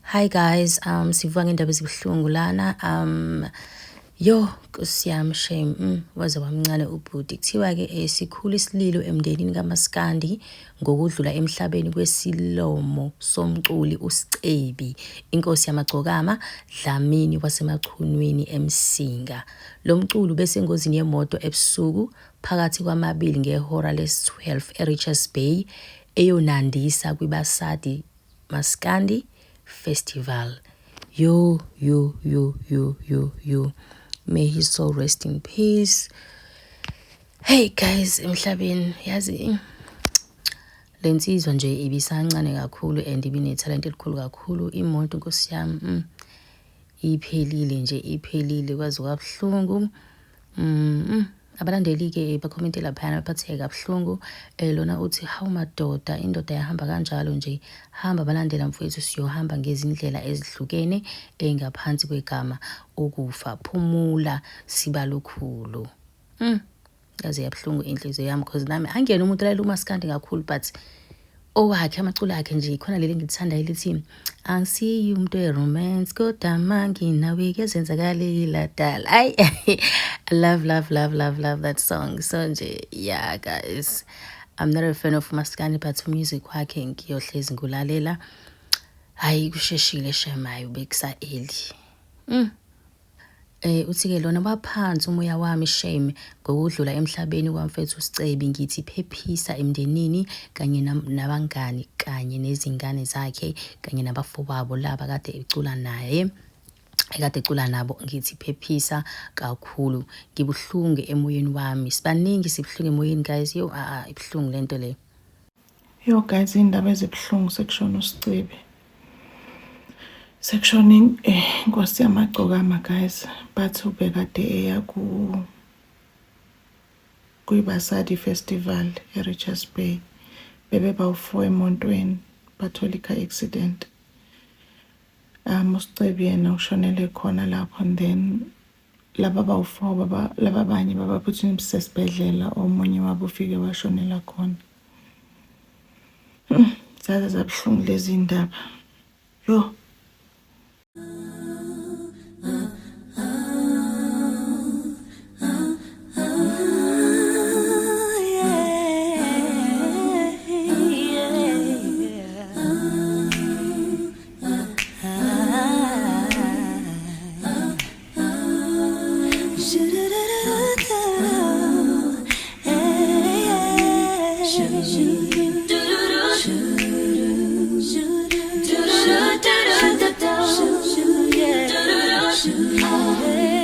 Hi guys, sivuka ngendaba ezibuhlungu lana. Yo, Nkosi yami shame, waze wamncane ubhuti. Kuthiwa-ke sikhulu isililo emndenini kaMaskandi ngokudlula emhlabeni kwesilomo somculi uSicebi, inkosi yamagcokama, Dlamini wasemachunweni eMsinga. Lo mculi ubesengozini yemoto ebusuku phakathi kwamabili ngehora lesi-12 eRichards Bay eyonandisa kwiBasadi Maskandi Festival. Yo. May his soul rest in peace. Hey guys, emhlabeni yazi lensizwa nje ibisancane kakhulu and ibinethalent elikhulu kakhulu. Imoto Nkosi yami iphelile kwaze kwabuhlungu. Abalandeli-ke bakhommente laphayana baphatheke kabuhlungu. Lona uthi hawu madoda, indoda yahamba kanjalo nje. Hamba balandela mfowethu, siyohamba ngezindlela ezihlukene engaphansi kwegama ukufa. Phumula siba lukhulu. Yaze yabuhlungu inhliziyo yami because nami angiyena umuntu olayela uMaskandi kakhulu, but owakhe amaculo akhe nje khona leli ngilithandayo lithi angisiyi umuntu we-romance kodwa mangi nawe kuyazenzakalila dala. I love that song. So nje yeah guys, I'm not a fan of Maskandi, but music wakhe ngiyohlezi ngulalela. Hayi kusheshile shemayo bekusa eli. Uthi-ke lona waphansi umoya wami shame ngokudlula emhlabeni kwamfethu uSicebi. Ngithi phephisa emndenini kanye nabangani kanye nezingane zakhe kanye nabafowabo laba kade ecula naye, ekade ecula nabo. Ngithi phephisa kakhulu, ngibuhlungu emoyeni wami. Sibaningi sibuhlungu emoyeni guys. Yo ibuhlungu lento le. Yo guys, indaba ezibuhlungu sekushona uSicebi. Section inkosi yamagcokama guys, bathi ubekade eya kwiBasadi Festival eRichards Bay. Bebe bawu-4 emontweni bathola i-car accident. uSicebi yena ushonele khona lapho, and then laba bawu-4 laba abanye babaphuthisa esibhedlela, omunye wabo ufike washonela khona. Zaze zabuhlungu lezi ndaba. Yo. Yeah.